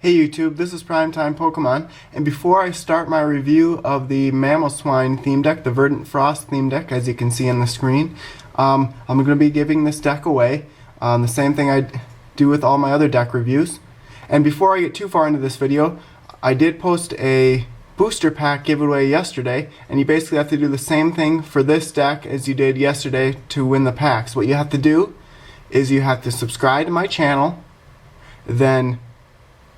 Hey YouTube, this is PrimetimePokemon, and before I start my review of the Mamoswine theme deck, the Verdant Frost theme deck, as you can see on the screen, I'm going to be giving this deck away, the same thing I do with all my other deck reviews. And before I get too far into this video, I did post a booster pack giveaway yesterday, and you basically have to do the same thing for this deck as you did yesterday to win the packs. What you have to do is you have to subscribe to my channel, then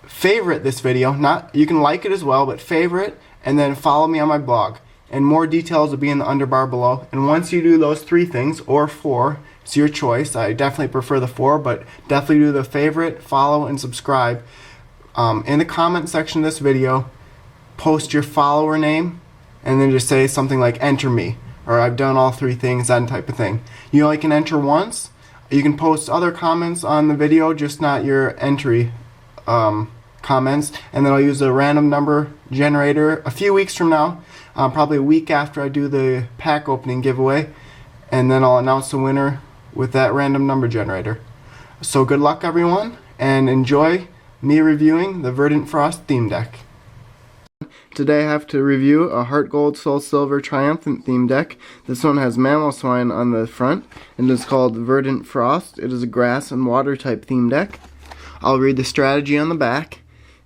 favorite this video, you can like it as well, but favorite, and then follow me on my blog. And more details will be in the underbar below. And once you do those three things, or four, it's your choice. I definitely prefer the four, but definitely do the favorite, follow, and subscribe. In the comment section of this video, post your follower name, and then just say something like "enter me," or "I've done all three things," that type of thing. You only can enter once. You can post other comments on the video, just not your entry comments, and then I'll use a random number generator a few weeks from now, probably a week after I do the pack opening giveaway, and then I'll announce the winner with that random number generator. So good luck everyone, and enjoy me reviewing the Verdant Frost theme deck. Today I have to review a Heart Gold Soul Silver Triumphant theme deck. This one has Mamoswine on the front, and it's called Verdant Frost. It is a grass and water type theme deck. I'll read the strategy on the back.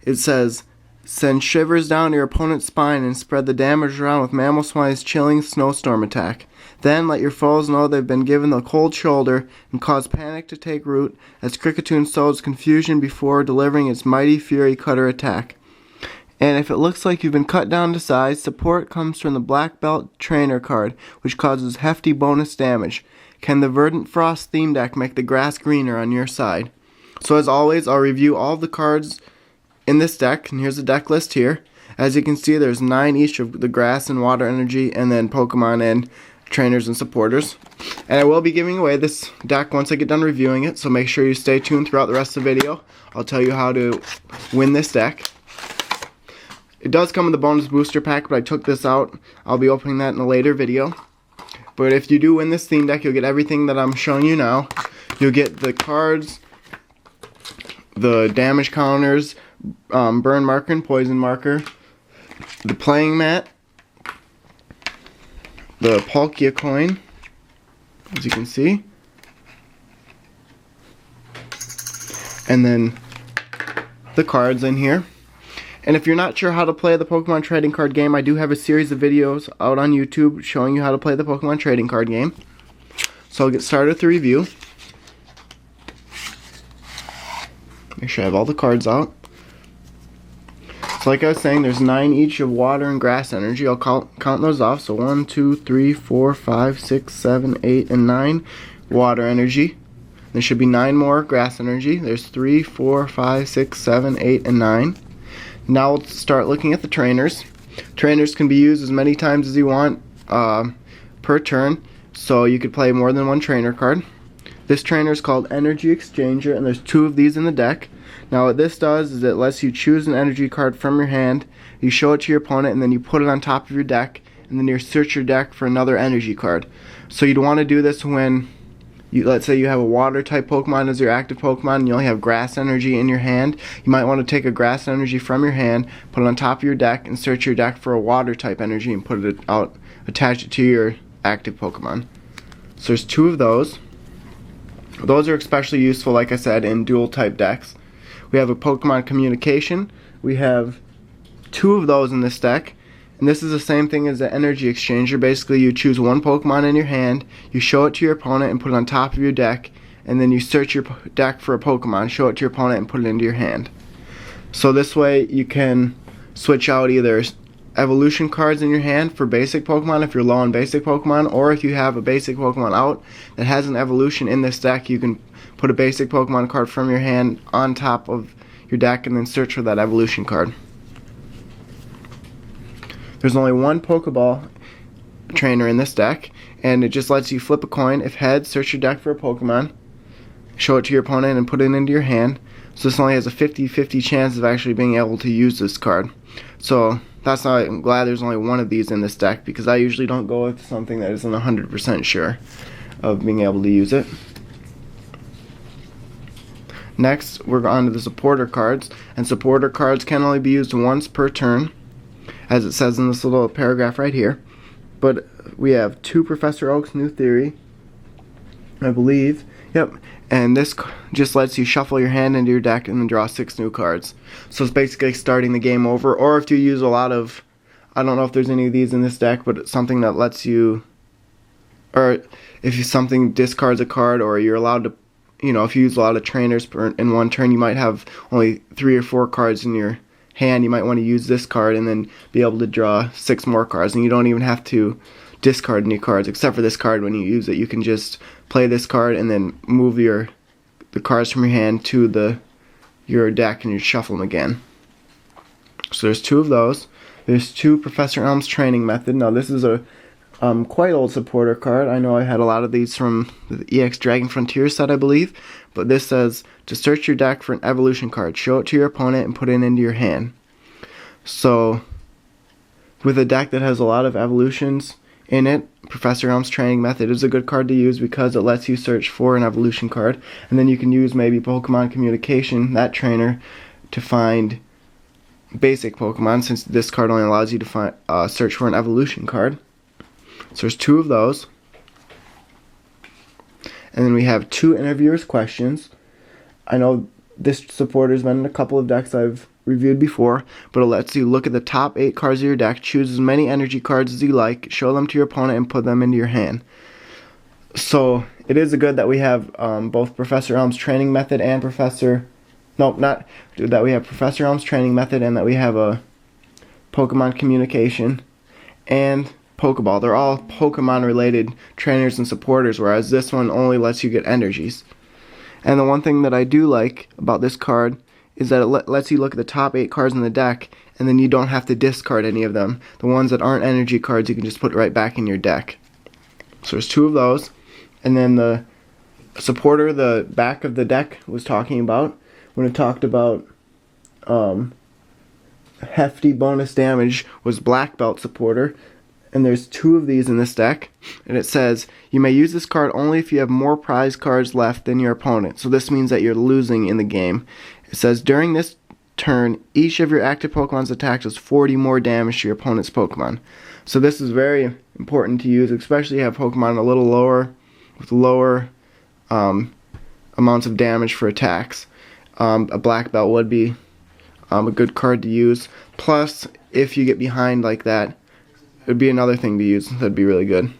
It says, send shivers down your opponent's spine and spread the damage around with Mamoswine's chilling snowstorm attack. Then let your foes know they've been given the cold shoulder and cause panic to take root as Kricketune sows confusion before delivering its mighty Fury Cutter attack. And if it looks like you've been cut down to size, support comes from the Black Belt Trainer card, which causes hefty bonus damage. Can the Verdant Frost theme deck make the grass greener on your side? So as always, I'll review all the cards in this deck, and here's the deck list here. As you can see, there's 9 each of the grass and water energy, and then Pokemon and trainers and supporters. And I will be giving away this deck once I get done reviewing it, so make sure you stay tuned throughout the rest of the video. I'll tell you how to win this deck. It does come with a bonus booster pack, but I took this out. I'll be opening that in a later video. But if you do win this theme deck, you'll get everything that I'm showing you now. You'll get the cards, the damage counters, burn marker and poison marker, the playing mat, the Palkia coin, as you can see, and then the cards in here. And if you're not sure how to play the Pokemon trading card game, I do have a series of videos out on YouTube showing you how to play the Pokemon trading card game. So I'll get started with the review. Make sure I have all the cards out. So like I was saying, there's 9 each of water and grass energy. I'll count those off. So 1, 2, 3, 4, 5, 6, 7, 8, and 9 water energy. There should be 9 more grass energy. There's 3, 4, 5, 6, 7, 8, and 9. Now we'll start looking at the trainers. Trainers can be used as many times as you want per turn, so you could play more than one trainer card. This trainer is called Energy Exchanger, and there's 2 of these in the deck. Now what this does is it lets you choose an energy card from your hand, you show it to your opponent, and then you put it on top of your deck, and then you search your deck for another energy card. So you'd want to do this when, let's say you have a water type Pokemon as your active Pokemon, and you only have grass energy in your hand. You might want to take a grass energy from your hand, put it on top of your deck, and search your deck for a water type energy and put it out, attach it to your active Pokemon. So there's 2 of those. Those are especially useful, like I said, in dual type decks. We have a Pokemon Communication. We have 2 of those in this deck. And this is the same thing as the Energy Exchanger. Basically, you choose one Pokemon in your hand, you show it to your opponent and put it on top of your deck, and then you search your deck for a Pokemon, show it to your opponent, and put it into your hand. So this way you can switch out either evolution cards in your hand for basic Pokemon if you're low on basic Pokemon, or if you have a basic Pokemon out that has an evolution in this deck, you can put a basic Pokemon card from your hand on top of your deck and then search for that evolution card. There's only one Pokeball trainer in this deck, and it just lets you flip a coin. If heads, search your deck for a Pokemon, show it to your opponent, and put it into your hand. So this only has a 50-50 chance of actually being able to use this card. So that's why I'm glad there's only one of these in this deck, because I usually don't go with something that isn't 100% sure of being able to use it. Next, we're on to the supporter cards, and supporter cards can only be used once per turn, as it says in this little paragraph right here. But we have 2 Professor Oak's New Theory, I believe. Yep. And this just lets you shuffle your hand into your deck and then draw 6 new cards. So it's basically starting the game over. Or if you use a lot of, I don't know if there's any of these in this deck, but it's something that lets you, or if you something discards a card, or you're allowed to, if you use a lot of trainers in one turn, you might have only 3 or 4 cards in your hand. You might want to use this card and then be able to draw 6 more cards, and you don't even have to discard any cards except for this card. When you use it, you can just play this card and then move the cards from your hand to your deck, and you shuffle them again. So there's 2 of those. There's 2 Professor Elms Training Method. Now this is a quite old supporter card. I know I had a lot of these from the EX Dragon Frontier set, I believe. But this says to search your deck for an evolution card, show it to your opponent, and put it into your hand. So with a deck that has a lot of evolutions in it, Professor Elms Training Method is a good card to use because it lets you search for an evolution card, and then you can use maybe Pokemon Communication, that trainer, to find basic Pokemon, since this card only allows you to find search for an evolution card. So there's 2 of those. And then we have 2 interviewers' questions. I know this supporter's been in a couple of decks I've reviewed before, but it lets you look at the top 8 cards of your deck, choose as many energy cards as you like, show them to your opponent, and put them into your hand. So it is good that we have both Professor Elms Training Method and Professor Elms Training Method, and that we have a Pokemon Communication and Pokeball. They're all Pokemon related trainers and supporters, whereas this one only lets you get energies. And the one thing that I do like about this card is that it lets you look at the top 8 cards in the deck, and then you don't have to discard any of them. The ones that aren't energy cards, you can just put right back in your deck. So there's 2 of those. And then the supporter, the back of the deck was talking about, when it talked about hefty bonus damage, was Black Belt supporter. And there's 2 of these in this deck, and it says you may use this card only if you have more prize cards left than your opponent. So this means that you're losing in the game. It says during this turn, each of your active Pokemon's attacks does 40 more damage to your opponent's Pokemon. So this is very important to use, especially if you have Pokemon a little lower, with lower amounts of damage for attacks. A Black Belt would be a good card to use. Plus, if you get behind like that, it would be another thing to use. That'd be really good.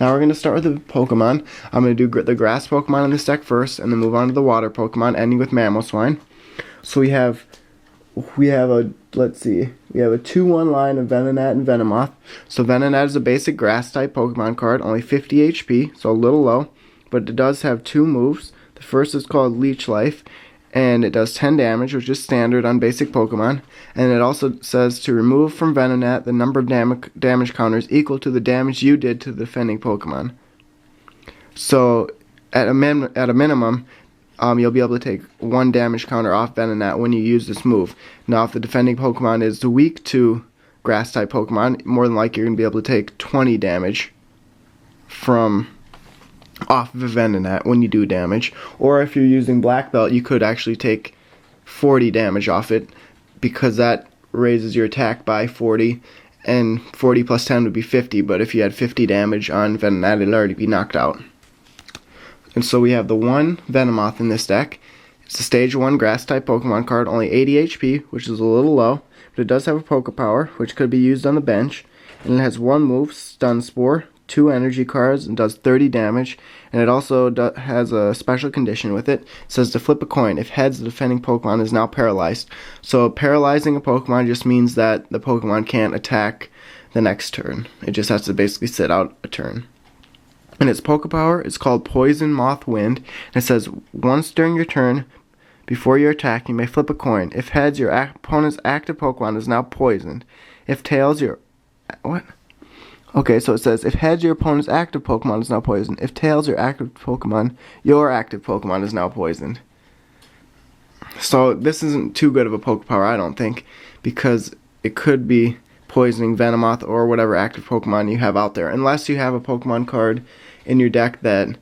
Now we're going to start with the Pokemon. I'm going to do the grass Pokemon in this deck first, and then move on to the water Pokemon, ending with Mamoswine. So we have a 2-1 line of Venonat and Venomoth. So Venonat is a basic grass type Pokemon card, only 50 HP, so a little low, but it does have 2 moves. The first is called Leech Life, and it does 10 damage, which is standard on basic Pokemon. And it also says to remove from Venonat the number of damage counters equal to the damage you did to the defending Pokemon. So at a minimum, you'll be able to take 1 damage counter off Venonat when you use this move. Now if the defending Pokemon is weak to grass type Pokemon, more than likely you're going to be able to take 20 damage off of Venonat when you do damage. Or if you're using Black Belt, you could actually take 40 damage off it, because that raises your attack by 40, and 40 plus 10 would be 50, but if you had 50 damage on Venonat, it'd already be knocked out. And so we have the 1 Venomoth in this deck. It's a stage 1 grass type Pokemon card, only 80 HP, which is a little low, but it does have a Poke Power, which could be used on the bench, and it has 1 move, Stun Spore, 2 energy cards, and does 30 damage. And it also has a special condition with it. It says to flip a coin. If heads, the defending Pokemon is now paralyzed. So paralyzing a Pokemon just means that the Pokemon can't attack the next turn. It just has to basically sit out a turn. And its Poke Power is called Poison Moth Wind. And it says once during your turn, before your attack, you may flip a coin. If heads, your opponent's active Pokemon is now poisoned. If tails, your... What? Okay, so it says, if heads, your opponent's active Pokemon is now poisoned. If tails, your active Pokemon is now poisoned. So this isn't too good of a Poke Power, I don't think, because it could be poisoning Venomoth or whatever active Pokemon you have out there, unless you have a Pokemon card in your deck that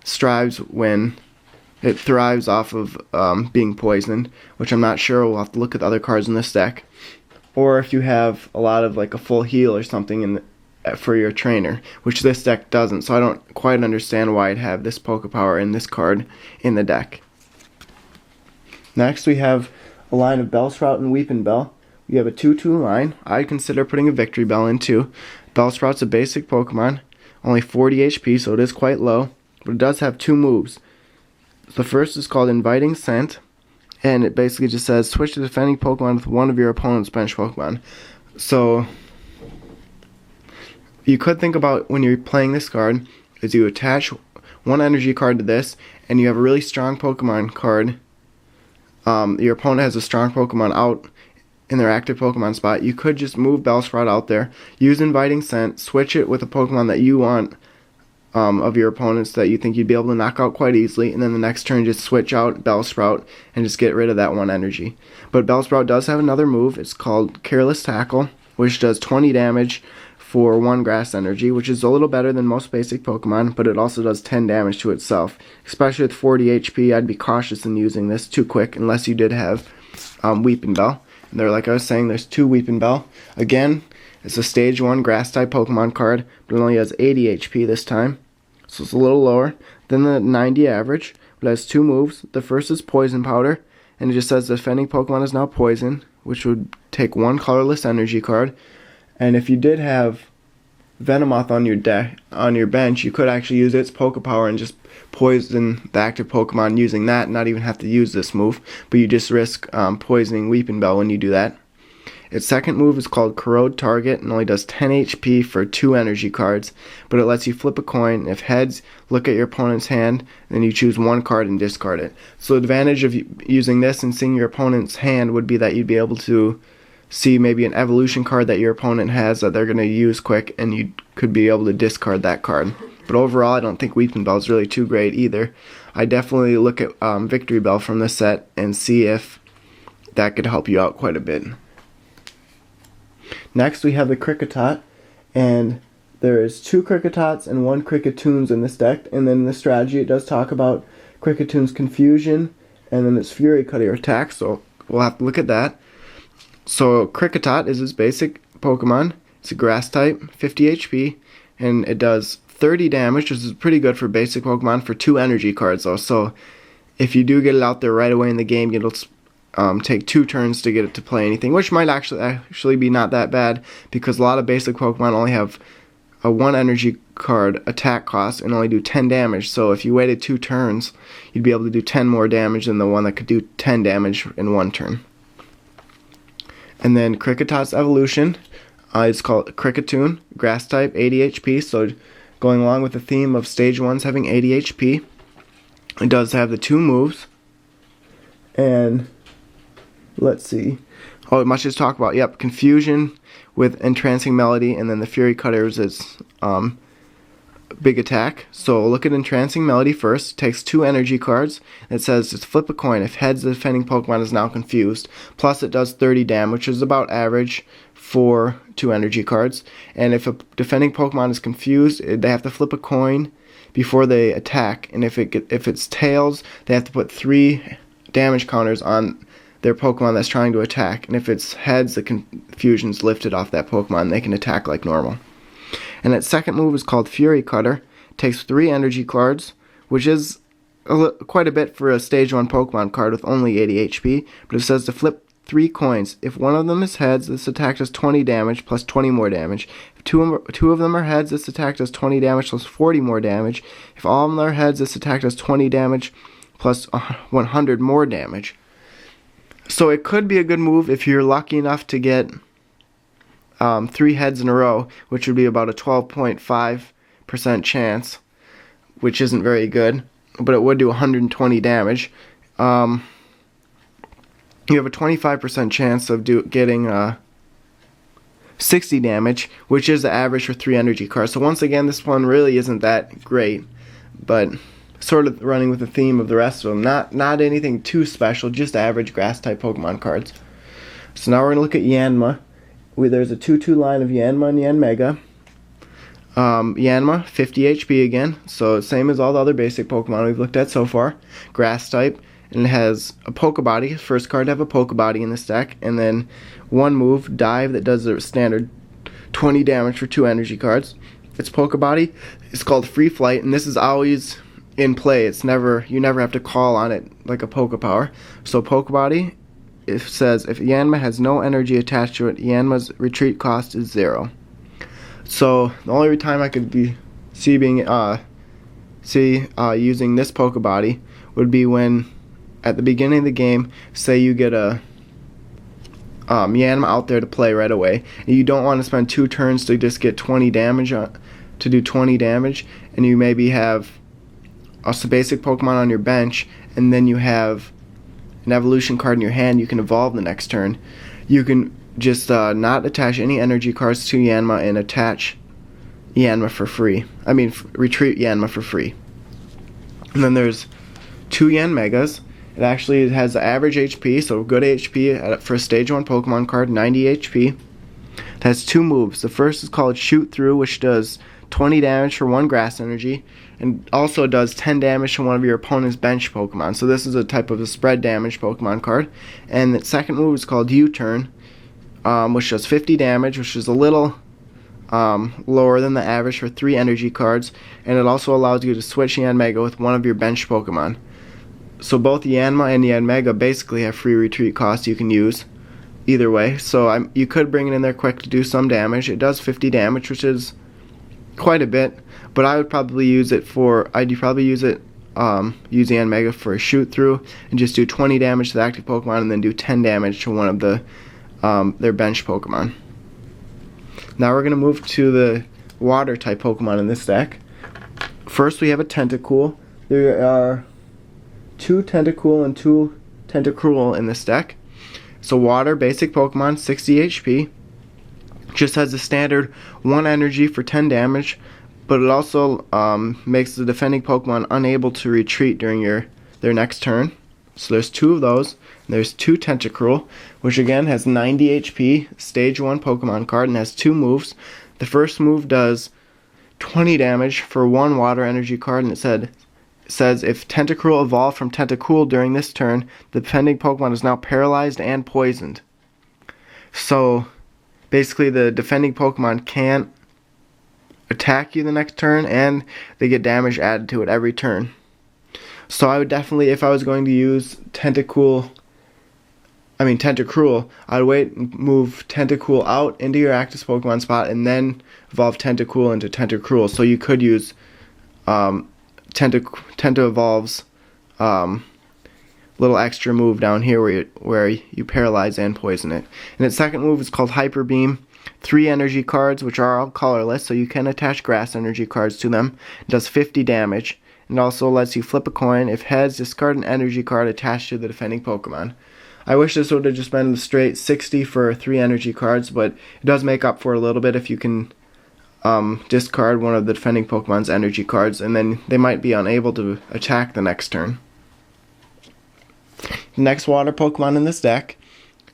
strives when It thrives off of being poisoned, which I'm not sure. We'll have to look at the other cards in this deck. Or if you have a lot of like a full heal or something for your trainer, which this deck doesn't, so I don't quite understand why I'd have this Pokepower and this card in the deck. Next we have a line of Bellsprout and Weepinbell. We have a 2-2 line. I'd consider putting a Victory Bell in too. Bellsprout's a basic Pokemon, only 40 HP, so it is quite low, but it does have 2 moves. The first is called Inviting Scent, and it basically just says switch the defending Pokemon with one of your opponent's bench Pokemon. So you could think about when you're playing this card is you attach one energy card to this, and you have a really strong Pokemon card. Your opponent has a strong Pokemon out in their active Pokemon spot. You could just move Bellsprout out there, use Inviting Scent, switch it with a Pokemon that you want of your opponents that you think you'd be able to knock out quite easily, and then the next turn just switch out Bellsprout and just get rid of that one energy. But Bellsprout does have another move. It's called Careless Tackle, which does 20 damage for 1 grass energy, which is a little better than most basic Pokemon, but it also does 10 damage to itself. Especially with 40 HP, I'd be cautious in using this too quick unless you did have Weepinbell. And there, like I was saying, there's 2 Weepinbell. Again, it's a stage 1 grass type Pokemon card, but it only has 80 HP this time. So it's a little lower than the 90 average, but it has 2 moves. The first is Poison Powder, and it just says the defending Pokemon is now poisoned, which would take 1 colorless energy card. And if you did have Venomoth on your bench, you could actually use its Pokepower and just poison the active Pokemon using that, and not even have to use this move, but you just risk poisoning Weepinbell when you do that. Its second move is called Corrode Target and only does 10 HP for 2 energy cards, but it lets you flip a coin. If heads, look at your opponent's hand, then you choose 1 card and discard it. So the advantage of using this and seeing your opponent's hand would be that you'd be able to see maybe an evolution card that your opponent has that they're going to use quick, and you could be able to discard that card. But overall, I don't think Weepinbell is really too great either. I definitely look at Victory Bell from this set and see if that could help you out quite a bit. Next we have the Kricketot, and there is 2 Kricketots and 1 Kricketoons in this deck, and then in the strategy it does talk about Kricketoon's Confusion and then its Fury Cutter attack, so we'll have to look at that. So Kricketot is its basic Pokemon. It's a grass type, 50 HP, and it does 30 damage, which is pretty good for basic Pokemon for 2 energy cards though. So if you do get it out there right away in the game, it'll take 2 turns to get it to play anything, which might actually be not that bad, because a lot of basic Pokemon only have a 1 energy card attack cost and only do 10 damage. So if you waited 2 turns, you'd be able to do 10 more damage than the one that could do 10 damage in 1 turn. And then Kricketot's evolution, it's called Kricketoon, grass type, 80 HP, so going along with the theme of stage 1s having 80 HP, it does have the 2 moves, and let's see, oh, it must just talk about, yep, Confusion with Entrancing Melody, and then the Fury Cutter is its big attack. So look at Entrancing Melody first. It takes 2 energy cards. It says it's flip a coin. If heads, the defending Pokemon is now confused. Plus it does 30 damage, which is about average for 2 energy cards. And if a defending Pokemon is confused, they have to flip a coin before they attack. And if it's tails, they have to put 3 damage counters on their Pokemon that's trying to attack. And if it's heads, the confusion's lifted off that Pokemon. They can attack like normal. And its second move is called Fury Cutter. It takes 3 energy cards, which is quite a bit for a stage 1 Pokemon card with only 80 HP. But it says to flip 3 coins. If one of them is heads, this attack does 20 damage plus 20 more damage. If two of them are heads, this attack does 20 damage plus 40 more damage. If all of them are heads, this attack does 20 damage plus 100 more damage. So it could be a good move if you're lucky enough to get 3 heads in a row, which would be about a 12.5% chance, which isn't very good, but it would do 120 damage. You have a 25% chance of getting 60 damage, which is the average for 3 energy cards. So once again, this one really isn't that great, but sort of running with the theme of the rest of them. Not anything too special, just average grass type Pokemon cards. So now we're going to look at Yanma. There's a 2-2 line of Yanma and Yanmega. Yanma, 50 HP again, so same as all the other basic Pokemon we've looked at so far. Grass type, and it has a Pokebody. First card to have a Pokebody in this deck, and then one move, Dive, that does a standard 20 damage for 2 energy cards. Its Pokebody is called Free Flight, and this is always in play. It's never, you never have to call on it like a Pokepower. So Pokebody, it says if Yanma has no energy attached to it, Yanma's retreat cost is 0. So the only time I could be using this Pokebody would be when at the beginning of the game, say you get a Yanma out there to play right away, and you don't want to spend 2 turns to just get 20 damage to do 20 damage, and you maybe have a basic Pokemon on your bench, and then you have an evolution card in your hand you can evolve the next turn. You can just not attach any energy cards to Yanma and attach Yanma for free. Retreat Yanma for free. And then there's 2 Yanmegas. It actually has average HP, so good HP for a Stage 1 Pokemon card, 90 HP. It has 2 moves. The first is called Shoot Through, which does 20 damage for 1 grass energy, and also does 10 damage to one of your opponent's bench Pokemon. So this is a type of a spread damage Pokemon card. And the second move is called U-Turn, which does 50 damage, which is a little lower than the average for 3 energy cards, and it also allows you to switch Yanmega with one of your bench Pokemon. So both Yanma and Yanmega basically have free retreat costs you can use either way. So you could bring it in there quick to do some damage. It does 50 damage, which is quite a bit, but I would probably use it use Yanmega for a shoot through and just do 20 damage to the active Pokemon and then do 10 damage to one of their bench Pokemon. Now we're going to move to the water type Pokemon in this deck. First we have a Tentacruel. There are 2 Tentacruel and 2 Tentacruel in this deck. So water, basic Pokemon, 60 HP. Just has the standard 1 energy for 10 damage, but it also makes the defending Pokemon unable to retreat during their next turn. So there's 2 of those. And there's 2 Tentacruel, which again has 90 HP, Stage 1 Pokemon card, and has 2 moves. The first move does 20 damage for 1 water energy card, and it says if Tentacruel evolved from Tentacruel during this turn, the defending Pokemon is now paralyzed and poisoned. So basically the defending Pokemon can't attack you the next turn, and they get damage added to it every turn. So I would definitely, if I was going to use Tentacruel, I'd wait and move Tentacruel out into your active Pokemon spot and then evolve Tentacruel into Tentacruel. So you could use Tenta-Evolve's little extra move down here where you paralyze and poison it. And its second move is called Hyper Beam. 3 energy cards, which are all colorless, so you can attach grass energy cards to them. It does 50 damage. And also lets you flip a coin. If heads, discard an energy card attached to the defending Pokemon. I wish this would have just been the straight 60 for 3 energy cards, but it does make up for it a little bit if you can discard one of the defending Pokemon's energy cards, and then they might be unable to attack the next turn. The next water Pokemon in this deck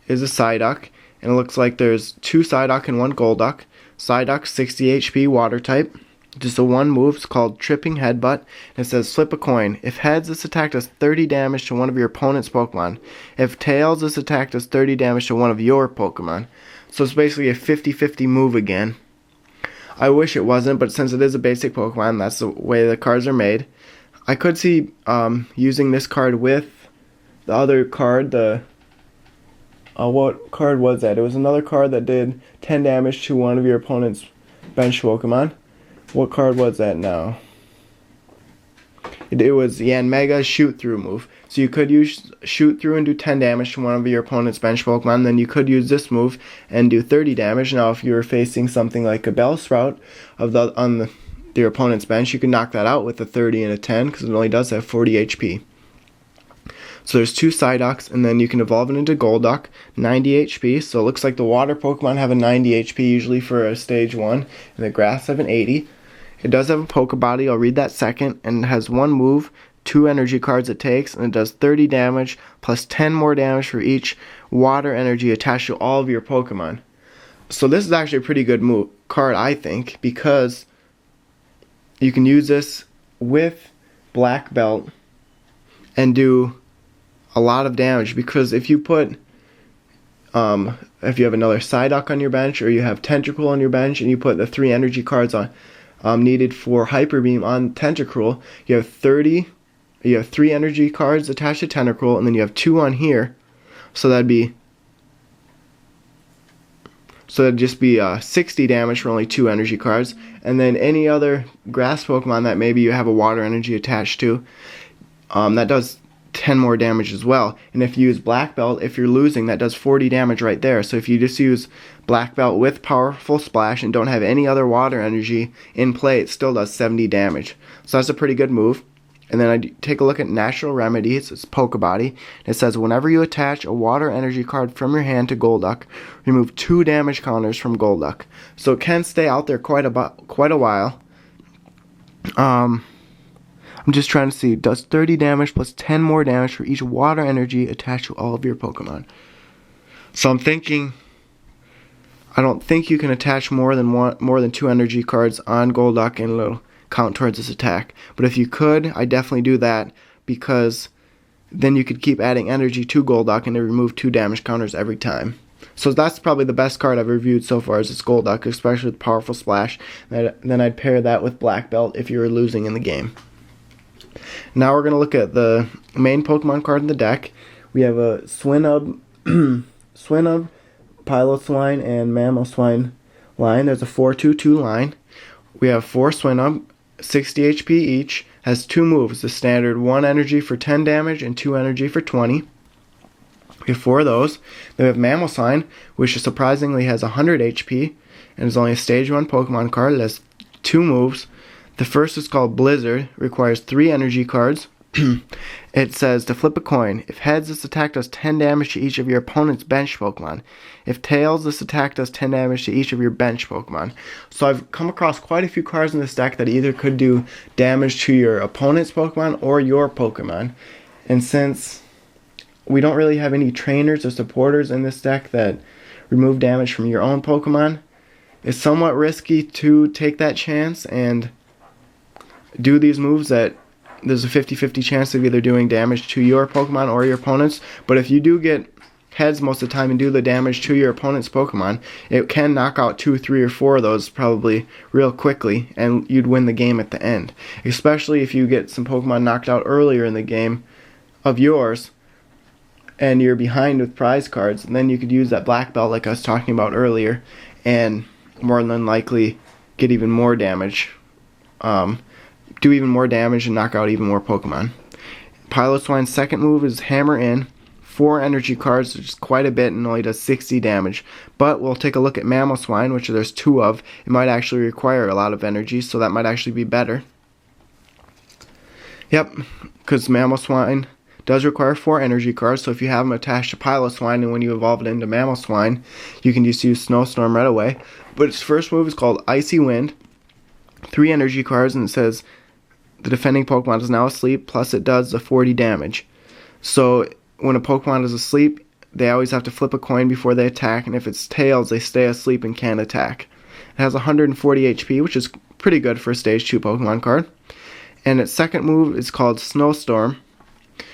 is a Psyduck, and it looks like there's 2 Psyduck and 1 Golduck. Psyduck, 60 HP, water type. Just a 1 move. It's called Tripping Headbutt, and it says flip a coin. If heads, this attack does 30 damage to one of your opponent's Pokemon. If tails, this attack does 30 damage to one of your Pokemon. So it's basically a 50-50 move again. I wish it wasn't, but since it is a basic Pokemon, that's the way the cards are made. I could see using this card with the other card, what card was that? It was another card that did 10 damage to one of your opponent's bench Pokemon. What card was that now? It was Yanmega's Shoot Through move. So you could use Shoot Through and do 10 damage to one of your opponent's bench Pokemon. Then you could use this move and do 30 damage. Now if you were facing something like a Bellsprout on your opponent's bench, you can knock that out with a 30 and a 10 because it only does have 40 HP. So there's 2 Psyducks, and then you can evolve it into Golduck, 90 HP. So it looks like the water Pokemon have a 90 HP usually for a Stage 1, and the grass have an 80. It does have a Pokebody, I'll read that second, and it has 1 move, 2 energy cards it takes, and it does 30 damage plus 10 more damage for each water energy attached to all of your Pokemon. So this is actually a pretty good card, I think, because you can use this with Black Belt and do a lot of damage, because if you put if you have another Psyduck on your bench, or you have Tentacruel on your bench, and you put the 3 energy cards on needed for Hyper Beam on Tentacruel, you have 3 energy cards attached to Tentacruel, and then you have 2 on here, so that'd just be 60 damage for only 2 energy cards. And then any other grass Pokemon that maybe you have a water energy attached to, that does 10 more damage as well. And if you use Black Belt, if you're losing, that does 40 damage right there. So if you just use Black Belt with Powerful Splash and don't have any other water energy in play, it still does 70 damage. So that's a pretty good move. And then I take a look at Natural Remedies. It's Pokebody. It says whenever you attach a water energy card from your hand to Golduck, remove 2 damage counters from Golduck. So it can stay out there quite a while. I'm just trying to see. It does 30 damage plus 10 more damage for each water energy attached to all of your Pokemon. So I'm thinking, I don't think you can attach more than 2 energy cards on Golduck, and it'll count towards this attack. But if you could, I definitely do that, because then you could keep adding energy to Golduck and it remove 2 damage counters every time. So that's probably the best card I've reviewed so far, is this Golduck, especially with Powerful Splash. Then I'd pair that with Black Belt if you were losing in the game. Now we're going to look at the main Pokemon card in the deck. We have a Swinub, Piloswine, and Mamoswine line. There's a 4-2-2 line. We have 4 Swinub, 60 HP each, has 2 moves. The standard 1 energy for 10 damage and 2 energy for 20. We have 4 of those. Then we have Mamoswine, which surprisingly has 100 HP and is only a Stage 1 Pokemon card. It has 2 moves. The first is called Blizzard, requires 3 energy cards. It says to flip a coin. If heads, this attack does 10 damage to each of your opponent's bench Pokemon. If tails, this attack does 10 damage to each of your bench Pokemon. So I've come across quite a few cards in this deck that either could do damage to your opponent's Pokemon or your Pokemon. And since we don't really have any trainers or supporters in this deck that remove damage from your own Pokemon, it's somewhat risky to take that chance and do these moves that there's a 50-50 chance of either doing damage to your Pokemon or your opponent's. But if you do get heads most of the time and do the damage to your opponent's Pokemon, it can knock out 2, 3, or 4 of those probably real quickly, and you'd win the game at the end. Especially if you get some Pokemon knocked out earlier in the game of yours and you're behind with prize cards, and then you could use that Black Belt like I was talking about earlier and more than likely get even more damage. Do even more damage and knock out even more Pokemon. Piloswine's second move is Hammer In. 4 energy cards, which is quite a bit, and only does 60 damage. But we'll take a look at Mamoswine, which there's 2 of. It might actually require a lot of energy, so that might actually be better. Yep, because Mamoswine does require 4 energy cards, so if you have them attached to Piloswine, and when you evolve it into Mamoswine, you can just use Snowstorm right away. But its first move is called Icy Wind. 3 energy cards, and it says the defending Pokemon is now asleep, plus it does the 40 damage. So when a Pokemon is asleep, they always have to flip a coin before they attack, and if it's tails, they stay asleep and can't attack. It has 140 HP, which is pretty good for a Stage 2 Pokemon card. And its second move is called Snowstorm.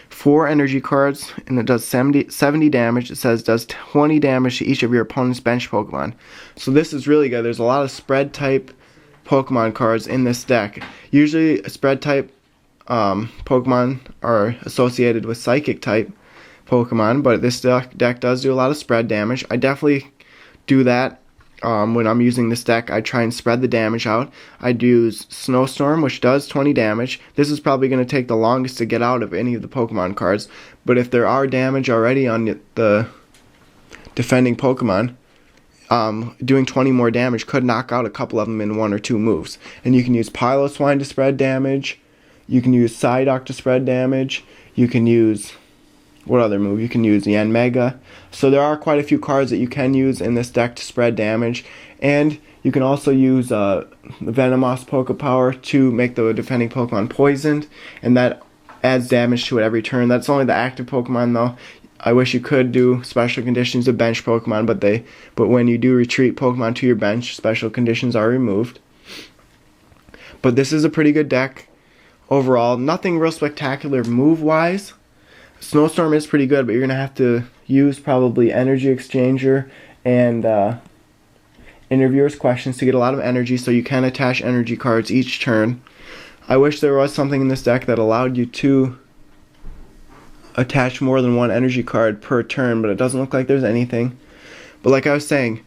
4 energy cards, and it does 70 damage. It says does 20 damage to each of your opponent's bench Pokemon. So this is really good. There's a lot of spread type Pokemon cards in this deck. Usually spread type Pokemon are associated with Psychic type Pokemon, but this deck does do a lot of spread damage. I definitely do that when I'm using this deck. I try and spread the damage out. I'd use Snowstorm, which does 20 damage. This is probably going to take the longest to get out of any of the Pokemon cards, but if there are damage already on the defending Pokemon, doing 20 more damage could knock out a couple of them in 1 or 2 moves. And you can use Piloswine to spread damage. You can use Psyduck to spread damage. You can use, what other move? You can use Yanma. So there are quite a few cards that you can use in this deck to spread damage. And you can also use Venomoth Pokepower to make the defending Pokemon poisoned, and that adds damage to it every turn. That's only the active Pokemon though. I wish you could do special conditions of bench Pokemon, but when you do retreat Pokemon to your bench, special conditions are removed. But this is a pretty good deck overall. Nothing real spectacular move-wise. Snowstorm is pretty good, but you're going to have to use probably Energy Exchanger and Interviewer's Questions to get a lot of energy, so you can attach energy cards each turn. I wish there was something in this deck that allowed you to attach more than one energy card per turn, but it doesn't look like there's anything. But like I was saying,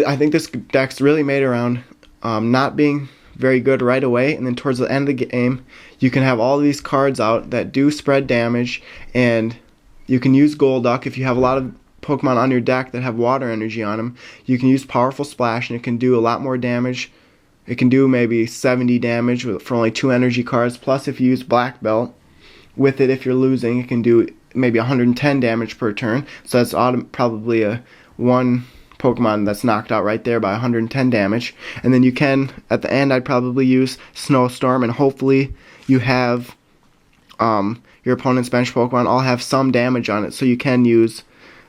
I think this deck's really made around not being very good right away, and then towards the end of the game you can have all these cards out that do spread damage, and you can use Golduck. If you have a lot of Pokemon on your deck that have water energy on them, you can use Powerful Splash and it can do a lot more damage. It can do maybe 70 damage for only 2 energy cards, plus if you use Black Belt with it, if you're losing, it can do maybe 110 damage per turn, so that's probably a one Pokemon that's knocked out right there by 110 damage. And then you can, at the end, I'd probably use Snowstorm, and hopefully you have your opponent's bench Pokemon all have some damage on it, so you can use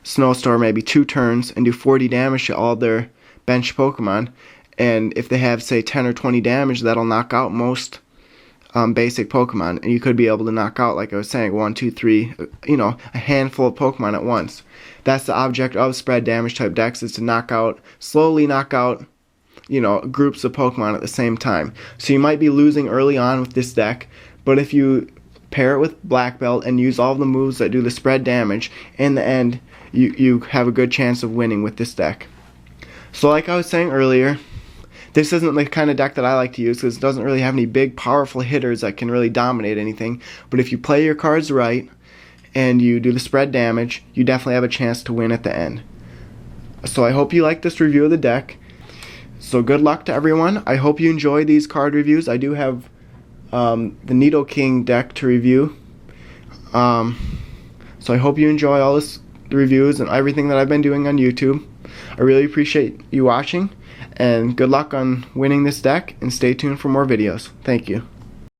Snowstorm maybe 2 turns and do 40 damage to all their bench Pokemon. And if they have, say, 10 or 20 damage, that'll knock out most basic Pokemon. And you could be able to knock out, like I was saying, 1, 2, 3, a handful of Pokemon at once. That's the object of spread damage type decks, is to slowly knock out, groups of Pokemon at the same time. So you might be losing early on with this deck, but if you pair it with Black Belt and use all the moves that do the spread damage, in the end, you have a good chance of winning with this deck. So like I was saying earlier, this isn't the kind of deck that I like to use because it doesn't really have any big, powerful hitters that can really dominate anything. But if you play your cards right and you do the spread damage, you definitely have a chance to win at the end. So I hope you like this review of the deck. So good luck to everyone. I hope you enjoy these card reviews. I do have the Nidoking deck to review. So I hope you enjoy all the reviews and everything that I've been doing on YouTube. I really appreciate you watching, and good luck on winning this deck, and stay tuned for more videos. Thank you.